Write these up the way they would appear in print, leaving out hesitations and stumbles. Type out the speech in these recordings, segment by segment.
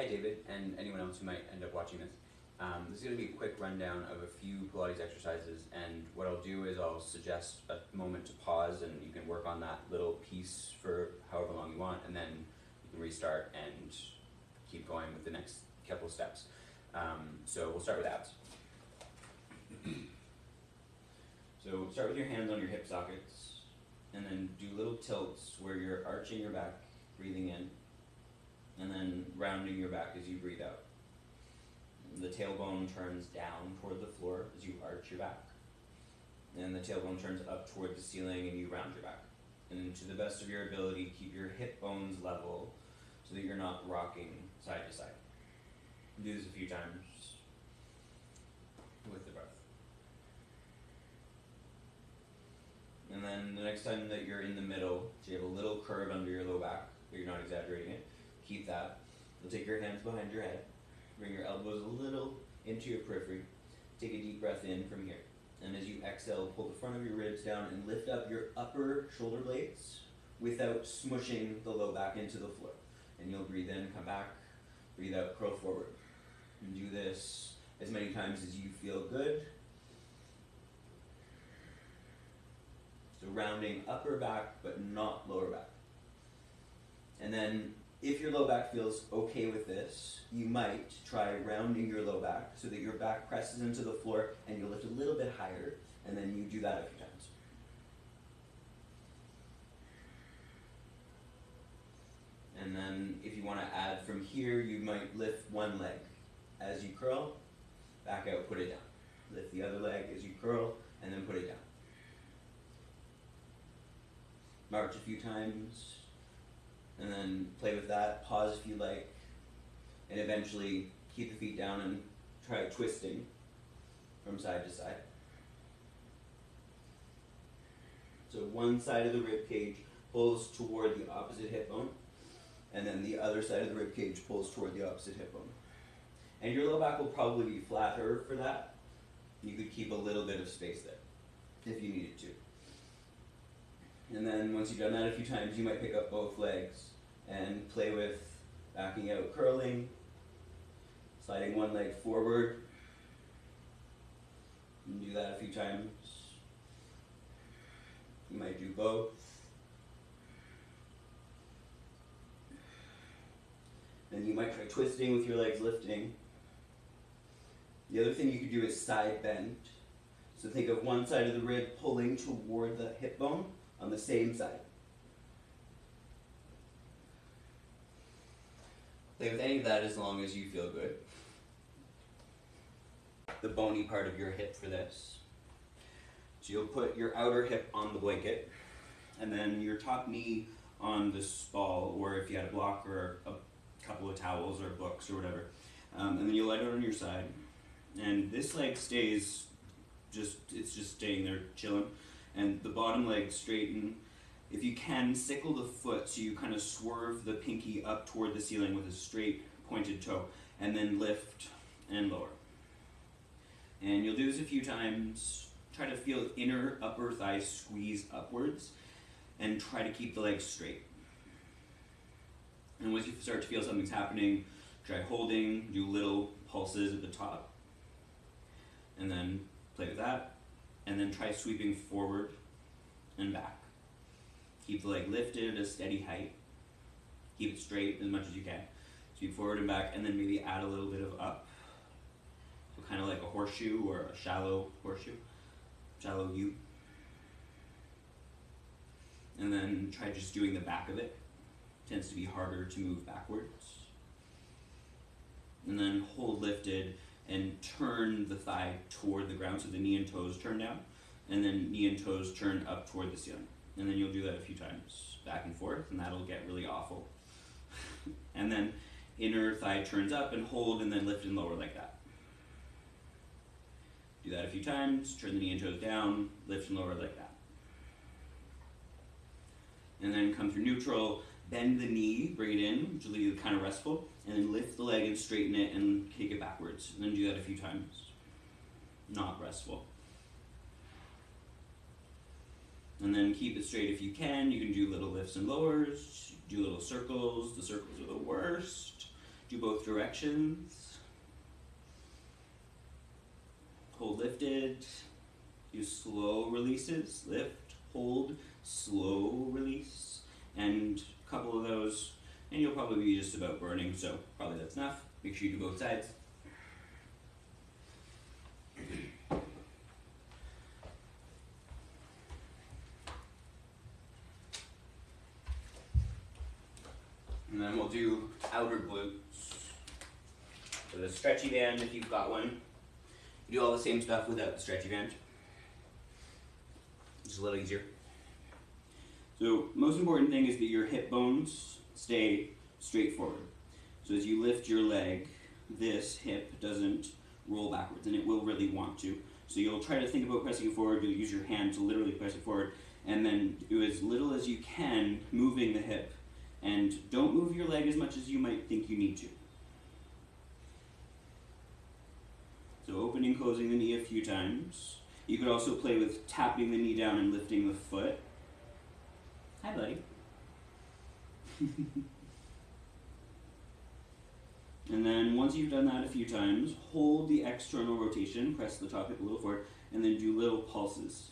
Hi David, and anyone else who might end up watching this. This is going to be a quick rundown of a few Pilates exercises, and what I'll do is I'll suggest a moment to pause, and you can work on that little piece for however long you want, and then you can restart and keep going with the next couple of steps. So we'll start with abs. So start with your hands on your hip sockets, and then do little tilts where you're arching your back, breathing in, and then rounding your back as you breathe out. The tailbone turns down toward the floor as you arch your back, and the tailbone turns up toward the ceiling and you round your back. And to the best of your ability, keep your hip bones level so that you're not rocking side to side. Do this a few times with the breath. And then the next time that you're in the middle, so you have a little curve under your low back, but you're not exaggerating it, keep that. You'll take your hands behind your head, bring your elbows a little into your periphery, take a deep breath in from here. And as you exhale, pull the front of your ribs down and lift up your upper shoulder blades without smushing the low back into the floor. And you'll breathe in, come back, breathe out, curl forward. And do this as many times as you feel good. So rounding upper back, but not lower back. And then if your low back feels okay with this, you might try rounding your low back so that your back presses into the floor and you lift a little bit higher, and then you do that a few times. And then if you want to add from here, you might lift one leg. As you curl, back out, put it down. Lift the other leg as you curl, and then put it down. March a few times, and then play with that, pause if you like, and eventually keep the feet down and try twisting from side to side. So one side of the rib cage pulls toward the opposite hip bone, and then the other side of the rib cage pulls toward the opposite hip bone. And your low back will probably be flatter for that. You could keep a little bit of space there if you needed to. And then once you've done that a few times, you might pick up both legs and play with backing out, curling, sliding one leg forward. And do that a few times. You might do both. Then you might try twisting with your legs lifting. The other thing you could do is side bend. So think of one side of the rib pulling toward the hip bone on the same side. Play with any of that as long as you feel good. The bony part of your hip for this. So you'll put your outer hip on the blanket, and then your top knee on this ball, or if you had a block or a couple of towels or books or whatever. And then you lie down on your side, and this leg stays it's just staying there chilling, and the bottom leg straighten. If you can, sickle the foot so you kind of swerve the pinky up toward the ceiling with a straight pointed toe, and then lift and lower. And you'll do this a few times. Try to feel inner upper thigh squeeze upwards, and try to keep the legs straight. And once you start to feel something's happening, try holding, do little pulses at the top, and then play with that, and then try sweeping forward and back. Keep the leg lifted at a steady height. Keep it straight as much as you can. Sweep forward and back, and then maybe add a little bit of up. So kind of like a horseshoe or a shallow horseshoe, shallow U. And then try just doing the back of it. Tends to be harder to move backwards. And then hold lifted and turn the thigh toward the ground, so the knee and toes turn down, and then knee and toes turn up toward the ceiling. And then you'll do that a few times, back and forth, and that'll get really awful. And then inner thigh turns up and hold, and then lift and lower like that. Do that a few times, turn the knee and toes down, lift and lower like that. And then come through neutral, bend the knee, bring it in, which will leave it kind of restful, and then lift the leg and straighten it and kick it backwards. And then do that a few times. Not restful. And then keep it straight if you can. You can do little lifts and lowers, do little circles. The circles are the worst. Do both directions. Hold lifted. Do slow releases. Lift, hold, slow release. And a couple of those, and you'll probably be just about burning, so probably that's enough. Make sure you do both sides. And then we'll do outer glutes. With a stretchy band if you've got one. You do all the same stuff without the stretchy band. Just a little easier. So most important thing is that your hip bones stay straight forward. So as you lift your leg, this hip doesn't roll backwards, and it will really want to. So you'll try to think about pressing it forward, you'll use your hand to literally press it forward, and then do as little as you can moving the hip. And don't move your leg as much as you might think you need to. So opening, closing the knee a few times. You could also play with tapping the knee down and lifting the foot. Hi, buddy. And then once you've done that a few times, hold the external rotation, press the top hip a little forward, and then do little pulses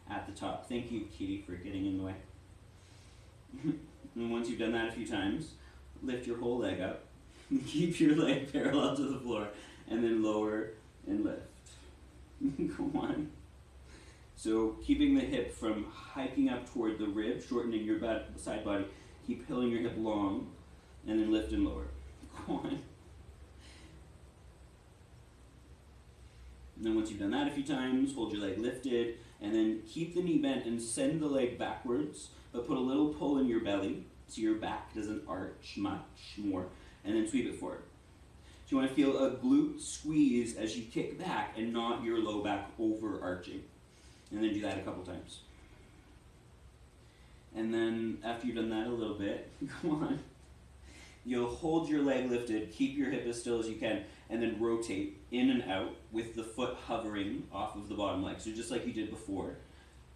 at the top. Thank you, Kitty, for getting in the way. And once you've done that a few times, lift your whole leg up. Keep your leg parallel to the floor, and then lower and lift. Come on. So keeping the hip from hiking up toward the rib, shortening your side body, keep pulling your hip long, and then lift and lower. Go on. And then once you've done that a few times, hold your leg lifted, and then keep the knee bent and send the leg backwards, but put a little pull in your belly so your back doesn't arch much more, and then sweep it forward. So you want to feel a glute squeeze as you kick back and not your low back overarching. And then do that a couple times. And then after you've done that a little bit, come on, you'll hold your leg lifted, keep your hip as still as you can, and then rotate in and out with the foot hovering off of the bottom leg. So just like you did before,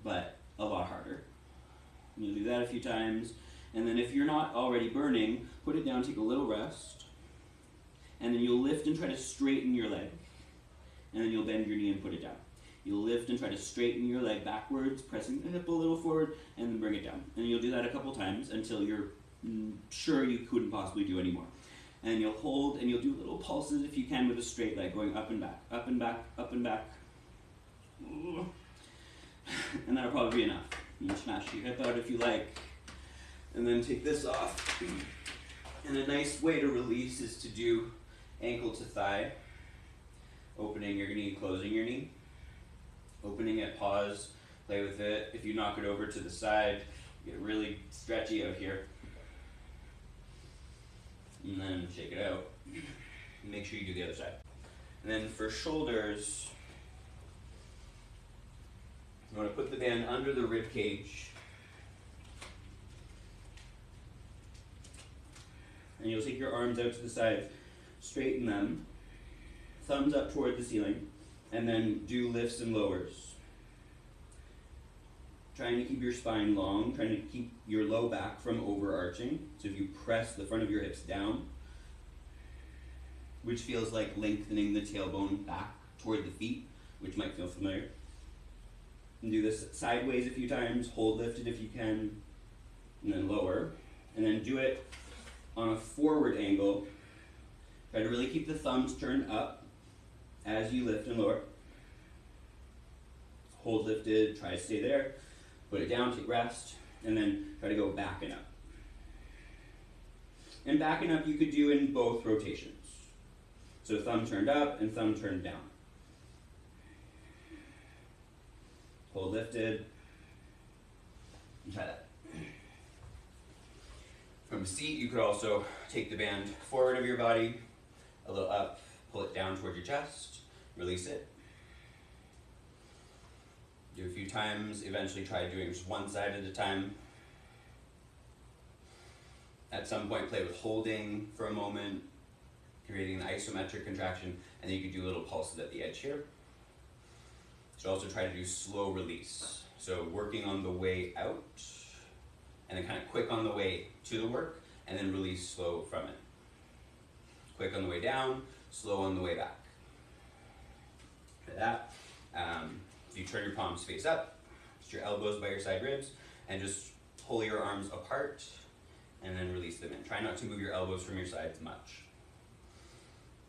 but a lot harder. And you'll do that a few times. And then if you're not already burning, put it down, take a little rest. And then you'll lift and try to straighten your leg. And then you'll bend your knee and put it down. You'll lift and try to straighten your leg backwards, pressing the hip a little forward, and then bring it down. And you'll do that a couple times until you're sure you couldn't possibly do anymore. And you'll hold, and you'll do little pulses if you can with a straight leg, going up and back, up and back, up and back. And that'll probably be enough. You can smash your hip out if you like. And then take this off. And a nice way to release is to do ankle to thigh. Opening your knee, closing your knee. Opening it, pause, play with it. If you knock it over to the side, get really stretchy out here. And then shake it out. Make sure you do the other side. And then for shoulders, you want to put the band under the rib cage. And you'll take your arms out to the side, straighten them, thumbs up toward the ceiling, and then do lifts and lowers. Trying to keep your spine long, trying to keep your low back from overarching. So if you press the front of your hips down, which feels like lengthening the tailbone back toward the feet, which might feel familiar. And do this sideways a few times, hold lifted if you can, and then lower. And then do it on a forward angle. Try to really keep the thumbs turned up as you lift and lower. Hold lifted, try to stay there. Put it down, take rest, and then try to go back and up. And back and up you could do in both rotations. So thumb turned up and thumb turned down. Hold lifted. And try that. From a seat, you could also take the band forward of your body, a little up, pull it down toward your chest, release it. Do a few times, eventually try doing just one side at a time. At some point, play with holding for a moment, creating an isometric contraction, and then you could do little pulses at the edge here. You should also try to do slow release. So working on the way out, and then kind of quick on the way to the work, and then release slow from it. Quick on the way down, slow on the way back. Like that. If you turn your palms face up, just your elbows by your side ribs, and just pull your arms apart, and then release them in. Try not to move your elbows from your sides much.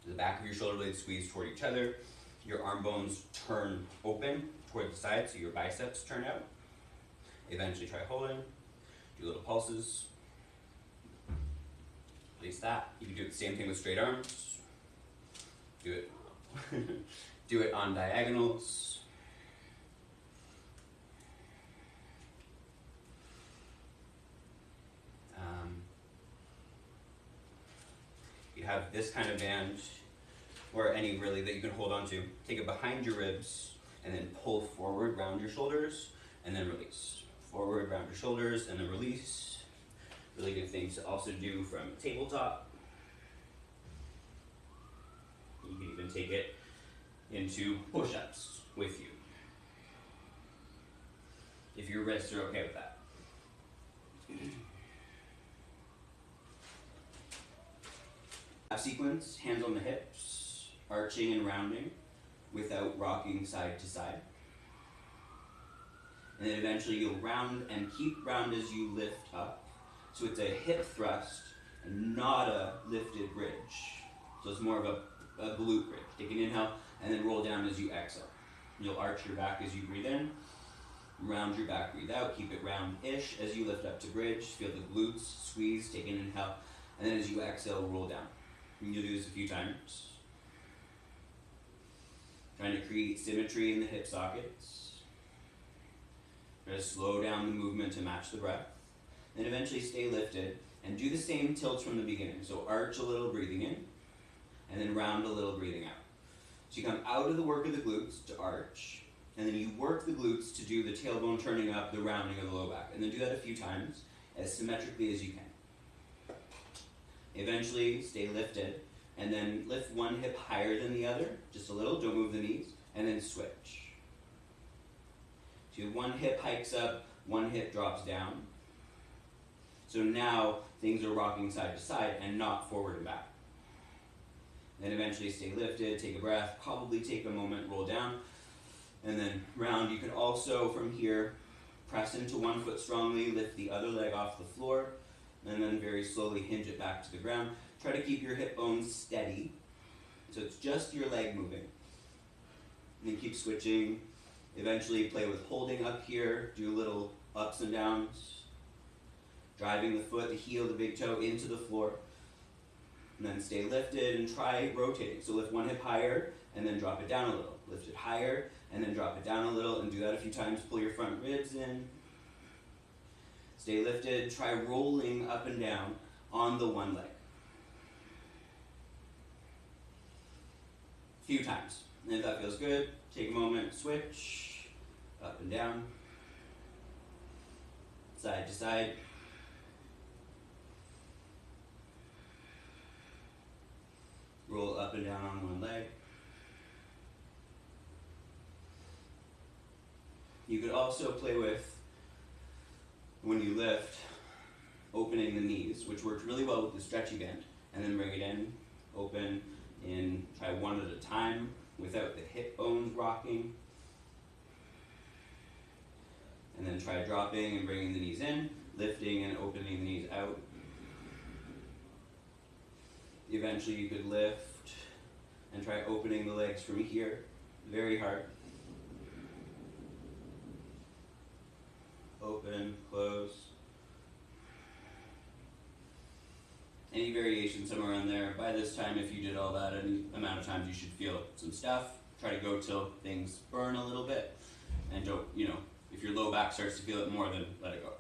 The back of your shoulder blades squeeze toward each other. Your arm bones turn open toward the side, so your biceps turn out. Eventually try holding. Do little pulses. Release that. You can do the same thing with straight arms. Do it. Do it on diagonals. You have this kind of band, or any really that you can hold on to. Take it behind your ribs, and then pull forward, round your shoulders, and then release. Forward, round your shoulders, and then release. Really good things to also do from tabletop. You can even take it into push-ups with you, if your wrists are okay with that. Sequence, hands on the hips, arching and rounding without rocking side to side. And then eventually you'll round and keep round as you lift up. So it's a hip thrust and not a lifted bridge. So it's more of a glute bridge. Take an inhale and then roll down as you exhale. You'll arch your back as you breathe in, round your back, breathe out, keep it round-ish as you lift up to bridge. Feel the glutes squeeze, take an inhale, and then as you exhale, roll down. And you'll do this a few times. Trying to create symmetry in the hip sockets. Try to slow down the movement to match the breath. Then eventually stay lifted and do the same tilts from the beginning. So arch a little, breathing in, and then round a little, breathing out. So you come out of the work of the glutes to arch, and then you work the glutes to do the tailbone turning up, the rounding of the low back. And then do that a few times, as symmetrically as you can. Eventually, stay lifted, and then lift one hip higher than the other, just a little, don't move the knees, and then switch. So one hip hikes up, one hip drops down. So now things are rocking side to side and not forward and back. Then eventually stay lifted, take a breath, probably take a moment, roll down, and then round. You can also, from here, press into one foot strongly, lift the other leg off the floor, and then very slowly hinge it back to the ground. Try to keep your hip bones steady, so it's just your leg moving. And then keep switching. Eventually play with holding up here, do little ups and downs, driving the foot, the heel, the big toe into the floor. And then stay lifted and try rotating. So lift one hip higher and then drop it down a little. Lift it higher and then drop it down a little, and do that a few times. Pull your front ribs in. Stay lifted, try rolling up and down on the one leg. A few times. And if that feels good, take a moment, switch, up and down, side to side. Roll up and down on one leg. You could also play with, when you lift, opening the knees, which works really well with the stretchy band, and then bring it in, open, in, try one at a time without the hip bones rocking. And then try dropping and bringing the knees in, lifting and opening the knees out. Eventually you could lift and try opening the legs from here, very hard. Open, close. Any variation somewhere around there. By this time, if you did all that any amount of times, you should feel some stuff. Try to go till things burn a little bit. And don't, if your low back starts to feel it more, then let it go.